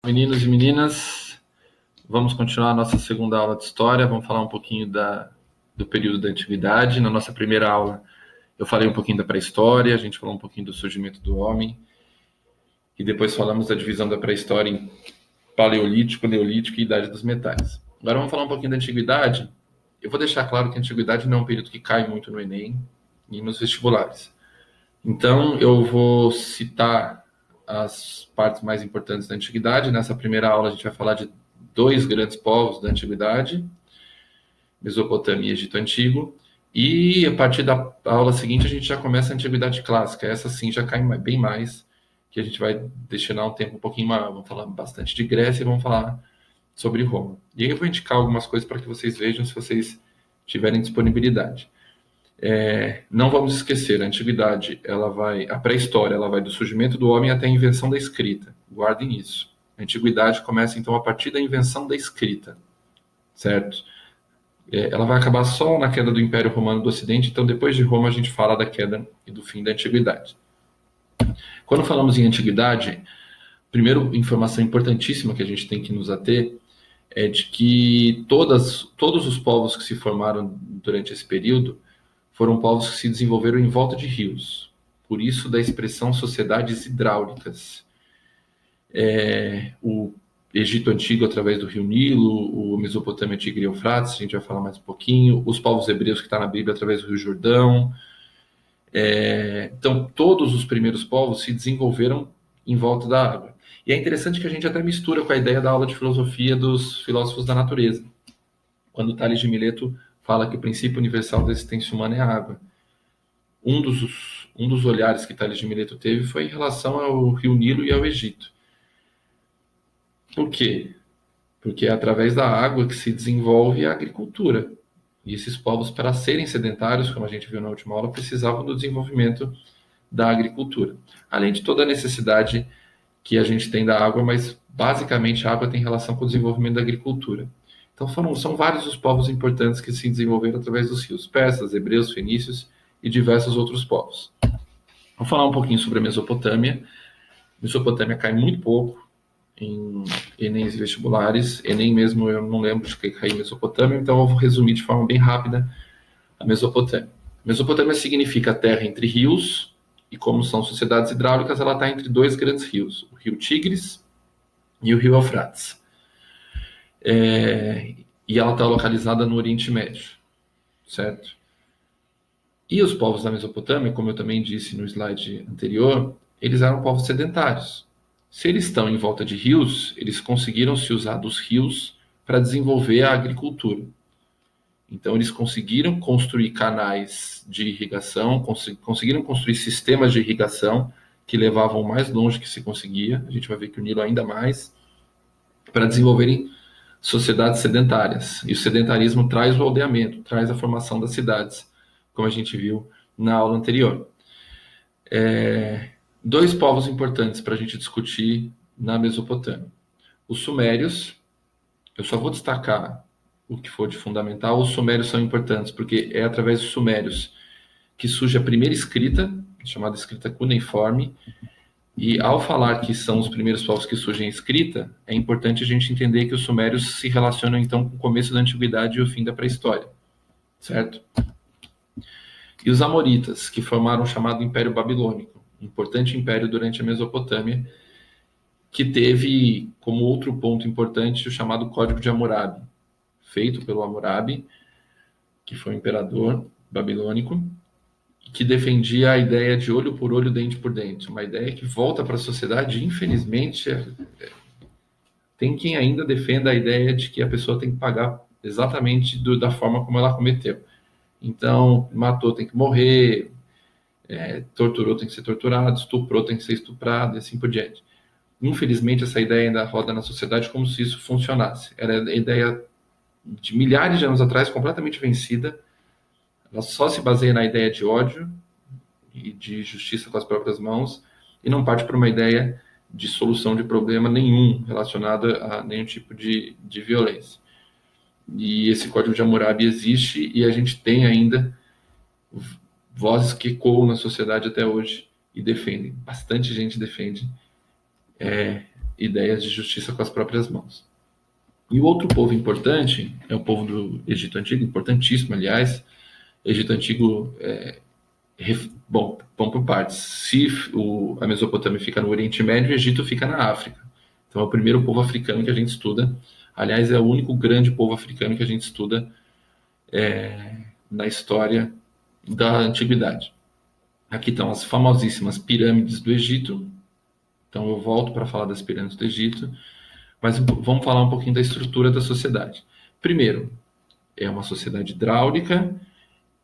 Meninos e meninas, vamos continuar a nossa segunda aula de História. Vamos falar um pouquinho do período da Antiguidade. Na nossa primeira aula, eu falei um pouquinho da pré-história, a gente falou um pouquinho do surgimento do homem, e depois falamos da divisão da pré-história em Paleolítico, Neolítico e Idade dos Metais. Agora vamos falar um pouquinho da Antiguidade. Eu vou deixar claro que a Antiguidade não é um período que cai muito no Enem e nos vestibulares. Então, eu vou citar as partes mais importantes da Antiguidade. Nessa primeira aula, a gente vai falar de dois grandes povos da Antiguidade, Mesopotâmia e Egito Antigo. E a partir da aula seguinte, a gente já começa a Antiguidade Clássica. Essa sim já cai bem mais, que a gente vai destinar um tempo um pouquinho maior. Vamos falar bastante de Grécia e vamos falar sobre Roma. E aí eu vou indicar algumas coisas para que vocês vejam, se vocês tiverem disponibilidade. Não vamos esquecer, a antiguidade, a pré-história, ela vai do surgimento do homem até a invenção da escrita. Guardem isso. A antiguidade começa então a partir da invenção da escrita, certo? Ela vai acabar só na queda do Império Romano do Ocidente, então depois de Roma a gente fala da queda e do fim da antiguidade. Quando falamos em antiguidade, primeira informação importantíssima que a gente tem que nos ater é de que todos os povos que se formaram durante esse período foram povos que se desenvolveram em volta de rios. Por isso, da expressão sociedades hidráulicas. O Egito Antigo, através do rio Nilo, o Mesopotâmia, Tigre e Eufrates, a gente vai falar mais um pouquinho, os povos hebreus que está na Bíblia, através do rio Jordão. Então, todos os primeiros povos se desenvolveram em volta da água. E é interessante que a gente até mistura com a ideia da aula de filosofia dos filósofos da natureza. Quando Tales de Mileto fala que o princípio universal da existência humana é a água. Um dos olhares que Tales de Mileto teve foi em relação ao rio Nilo e ao Egito. Por quê? Porque é através da água que se desenvolve a agricultura. E esses povos, para serem sedentários, como a gente viu na última aula, precisavam do desenvolvimento da agricultura. Além de toda a necessidade que a gente tem da água, mas basicamente a água tem relação com o desenvolvimento da agricultura. Então são vários os povos importantes que se desenvolveram através dos rios, persas, hebreus, fenícios e diversos outros povos. Vou falar um pouquinho sobre a Mesopotâmia. A Mesopotâmia cai muito pouco em Enem e vestibulares. Enem mesmo eu não lembro de que caiu em Mesopotâmia, então eu vou resumir de forma bem rápida a Mesopotâmia. Mesopotâmia significa terra entre rios, e como são sociedades hidráulicas, ela está entre dois grandes rios, o rio Tigres e o rio Eufrates. E ela está localizada no Oriente Médio, certo? E os povos da Mesopotâmia, como eu também disse no slide anterior, eles eram povos sedentários. Se eles estão em volta de rios, eles conseguiram se usar dos rios para desenvolver a agricultura. Então, eles conseguiram construir canais de irrigação, conseguiram construir sistemas de irrigação que levavam o mais longe que se conseguia, a gente vai ver que o Nilo ainda mais, para desenvolverem sociedades sedentárias. E o sedentarismo traz o aldeamento, traz a formação das cidades, como a gente viu na aula anterior. Dois povos importantes para a gente discutir na Mesopotâmia. Os sumérios, eu só vou destacar o que for de fundamental. Os sumérios são importantes porque é através dos sumérios que surge a primeira escrita, chamada escrita cuneiforme. E ao falar que são os primeiros povos que surgem em escrita, é importante a gente entender que os sumérios se relacionam então com o começo da antiguidade e o fim da pré-história, certo? E os amoritas, que formaram o chamado Império Babilônico, um importante império durante a Mesopotâmia, que teve como outro ponto importante o chamado Código de Hammurabi, feito pelo Hammurabi, que foi um imperador babilônico, que defendia a ideia de olho por olho, dente por dente, uma ideia que volta para a sociedade, infelizmente, tem quem ainda defenda a ideia de que a pessoa tem que pagar exatamente da forma como ela cometeu. Então, matou, tem que morrer, torturou, tem que ser torturado, estuprou, tem que ser estuprado, e assim por diante. Infelizmente, essa ideia ainda roda na sociedade como se isso funcionasse. Era a ideia de milhares de anos atrás, completamente vencida. Ela só se baseia na ideia de ódio e de justiça com as próprias mãos e não parte para uma ideia de solução de problema nenhum relacionado a nenhum tipo de violência. E esse Código de Hammurabi existe e a gente tem ainda vozes que ecoam na sociedade até hoje e defendem. Bastante gente defende ideias de justiça com as próprias mãos. E o outro povo importante é o povo do Egito Antigo, importantíssimo, aliás. Egito Antigo, bom, vamos por partes. Se a Mesopotâmia fica no Oriente Médio, o Egito fica na África. Então é o primeiro povo africano que a gente estuda. Aliás, é o único grande povo africano que a gente estuda na história da Antiguidade. Aqui estão as famosíssimas pirâmides do Egito. Então eu volto para falar das pirâmides do Egito, mas vamos falar um pouquinho da estrutura da sociedade. Primeiro, é uma sociedade hidráulica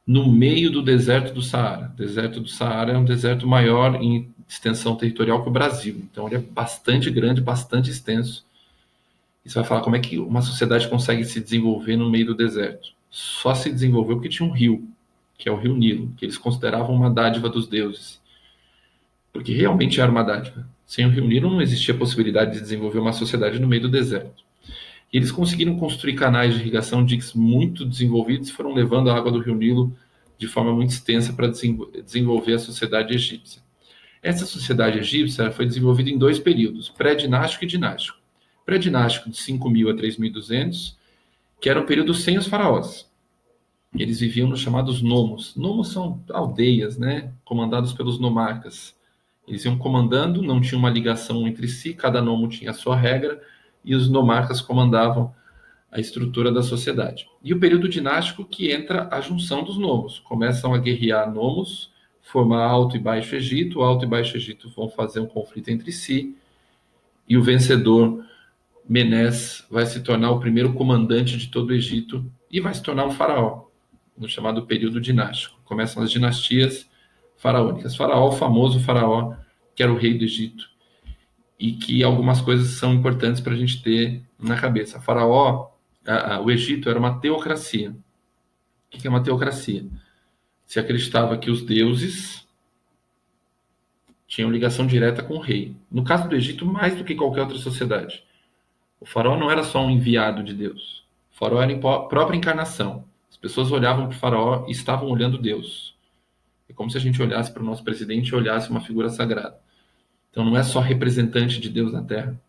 no meio do deserto do Saara. O deserto do Saara é um deserto maior em extensão territorial que o Brasil. Então ele é bastante grande, bastante extenso. E você vai falar como é que uma sociedade consegue se desenvolver no meio do deserto. Só se desenvolveu porque tinha um rio, que é o Rio Nilo, que eles consideravam uma dádiva dos deuses. Porque realmente era uma dádiva. Sem o Rio Nilo não existia possibilidade de desenvolver uma sociedade no meio do deserto. E eles conseguiram construir canais de irrigação diques muito desenvolvidos e foram levando a água do Rio Nilo de forma muito extensa para desenvolver a sociedade egípcia. Essa sociedade egípcia foi desenvolvida em dois períodos, pré-dinástico e dinástico. Pré-dinástico de 5.000 a 3.200, que era um período sem os faraós. Eles viviam nos chamados nomos. Nomos são aldeias, né, comandados pelos nomarcas. Eles iam comandando, não tinha uma ligação entre si, cada nomo tinha a sua regra, e os nomarcas comandavam a estrutura da sociedade. E o período dinástico, que entra a junção dos nomos. Começam a guerrear nomos, formar Alto e Baixo Egito. O Alto e Baixo Egito vão fazer um conflito entre si, e o vencedor, Menés, vai se tornar o primeiro comandante de todo o Egito e vai se tornar um faraó, no chamado período dinástico. Começam as dinastias faraônicas. Faraó, o famoso faraó, que era o rei do Egito, e que algumas coisas são importantes para a gente ter na cabeça. Faraó, o Egito era uma teocracia. O que é uma teocracia? Se acreditava que os deuses tinham ligação direta com o rei. No caso do Egito, mais do que qualquer outra sociedade. O faraó não era só um enviado de Deus. O faraó era a própria encarnação. As pessoas olhavam para o faraó e estavam olhando Deus. É como se a gente olhasse para o nosso presidente e olhasse uma figura sagrada. Então não é só representante de Deus na Terra,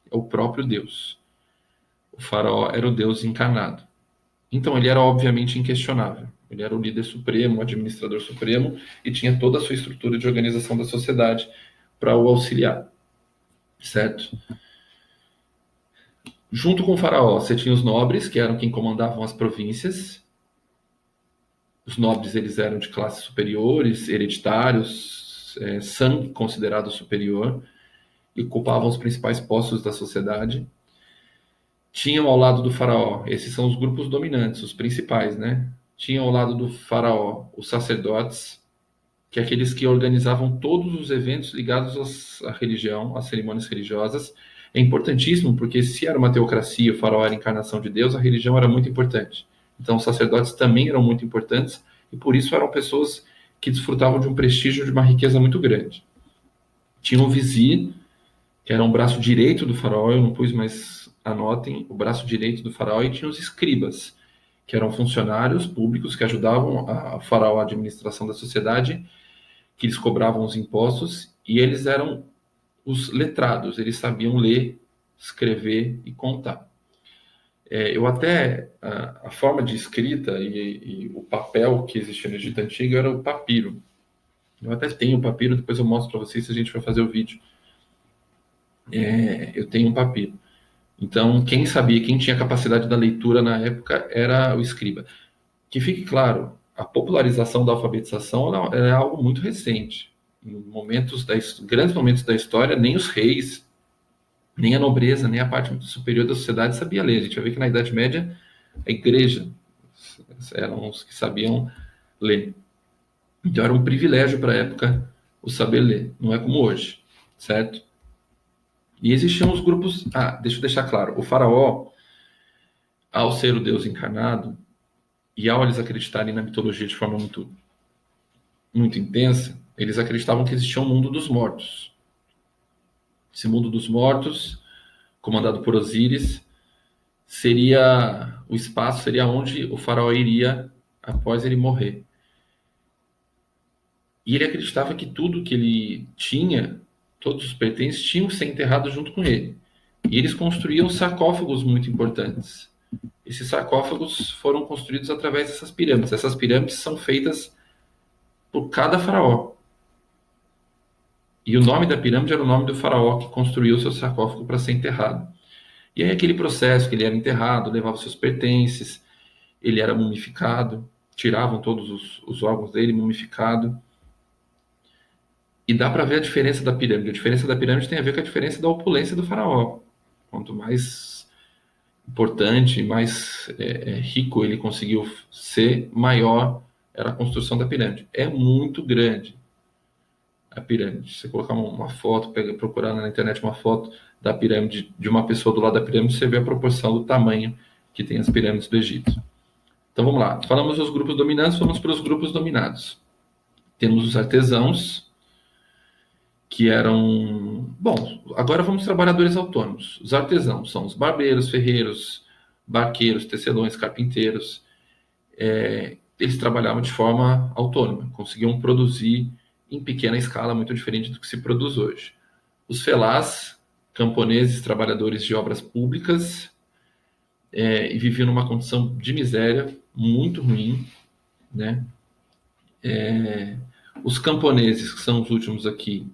é o próprio Deus. O faraó era o Deus encarnado. Então ele era obviamente inquestionável. Ele era o líder supremo, o administrador supremo, e tinha toda a sua estrutura de organização da sociedade para o auxiliar. Certo? Junto com o faraó, você tinha os nobres, que eram quem comandavam as províncias. Os nobres, eles eram de classes superiores, hereditários, sangue considerado superior, e ocupavam os principais postos da sociedade. Tinham ao lado do faraó, esses são os grupos dominantes, os principais, né? Tinham ao lado do faraó os sacerdotes, que é aqueles que organizavam todos os eventos ligados à religião, às cerimônias religiosas. É importantíssimo, porque se era uma teocracia, o faraó era a encarnação de Deus, a religião era muito importante. Então os sacerdotes também eram muito importantes, e por isso eram pessoas que desfrutavam de um prestígio, de uma riqueza muito grande. Tinha o vizir, que era um braço direito do faraó, eu não pus, mas anotem, o braço direito do faraó, e tinha os escribas, que eram funcionários públicos que ajudavam o faraó a administração da sociedade, que eles cobravam os impostos, e eles eram os letrados, eles sabiam ler, escrever e contar. A forma de escrita e o papel que existia no Egito Antigo era o papiro. Eu até tenho o papiro, depois eu mostro para vocês se a gente vai fazer o vídeo. Eu tenho um papiro. Então, quem sabia, quem tinha capacidade da leitura na época era o escriba. Que fique claro, a popularização da alfabetização é algo muito recente. Em grandes momentos da história, nem os reis, nem a nobreza, nem a parte superior da sociedade sabia ler. A gente vai ver que na Idade Média, a igreja eram os que sabiam ler. Então era um privilégio para a época o saber ler, não é como hoje, certo? E existiam os grupos... deixa eu deixar claro, o faraó, ao ser o Deus encarnado, e ao eles acreditarem na mitologia de forma muito, muito intensa, eles acreditavam que existia um mundo dos mortos. Esse mundo dos mortos, comandado por Osíris, o espaço seria onde o faraó iria após ele morrer. E ele acreditava que tudo que ele tinha todos os pertences tinham que ser enterrados junto com ele. E eles construíam sarcófagos muito importantes. Esses sarcófagos foram construídos através dessas pirâmides. Essas pirâmides são feitas por cada faraó. E o nome da pirâmide era o nome do faraó que construiu o seu sarcófago para ser enterrado. E aí aquele processo que ele era enterrado, levava seus pertences, ele era mumificado, tiravam todos os órgãos dele, mumificado. E dá para ver a diferença da pirâmide. A diferença da pirâmide tem a ver com a diferença da opulência do faraó. Quanto mais importante, mais rico ele conseguiu ser, maior era a construção da pirâmide. É muito grande a pirâmide. Se você colocar uma foto, procurar na internet uma foto da pirâmide, de uma pessoa do lado da pirâmide, você vê a proporção do tamanho que tem as pirâmides do Egito. Então vamos lá. Falamos dos grupos dominantes, vamos para os grupos dominados. Temos os artesãos, que eram... Bom, agora vamos trabalhadores autônomos. Os artesãos são os barbeiros, ferreiros, barqueiros, tecelões, carpinteiros. Eles trabalhavam de forma autônoma, conseguiam produzir em pequena escala, muito diferente do que se produz hoje. Os felás, camponeses, trabalhadores de obras públicas, e viviam numa condição de miséria muito ruim, né? Os camponeses, que são os últimos aqui,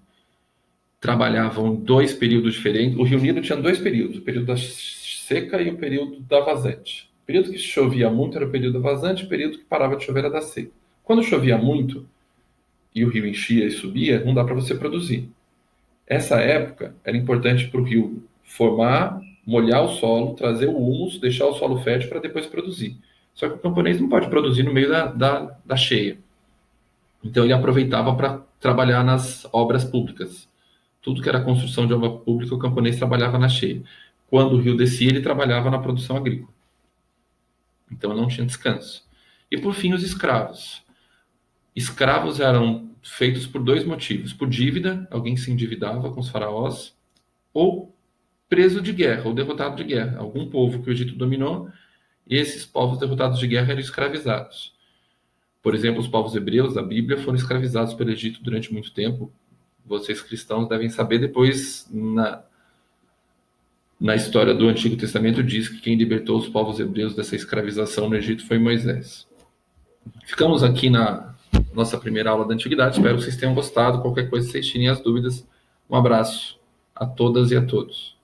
trabalhavam em 2 períodos diferentes. O Rio Nilo tinha 2 períodos, o período da seca e o período da vazante. O período que chovia muito era o período da vazante, o período que parava de chover era da seca. Quando chovia muito e o rio enchia e subia, não dá para você produzir. Essa época era importante para o rio formar, molhar o solo, trazer o humus, deixar o solo fértil para depois produzir. Só que o camponês não pode produzir no meio da cheia. Então ele aproveitava para trabalhar nas obras públicas. Tudo que era construção de obra pública, o camponês trabalhava na cheia. Quando o rio descia, ele trabalhava na produção agrícola. Então não tinha descanso. E por fim, os escravos. Escravos eram feitos por 2 motivos. Por dívida, alguém se endividava com os faraós, ou preso de guerra, ou derrotado de guerra. Algum povo que o Egito dominou, e esses povos derrotados de guerra eram escravizados. Por exemplo, os povos hebreus da Bíblia foram escravizados pelo Egito durante muito tempo. Vocês cristãos devem saber, depois, na história do Antigo Testamento, diz que quem libertou os povos hebreus dessa escravização no Egito foi Moisés. Ficamos aqui na nossa primeira aula da Antiguidade. Espero que vocês tenham gostado. Qualquer coisa, vocês tirem as dúvidas. Um abraço a todas e a todos.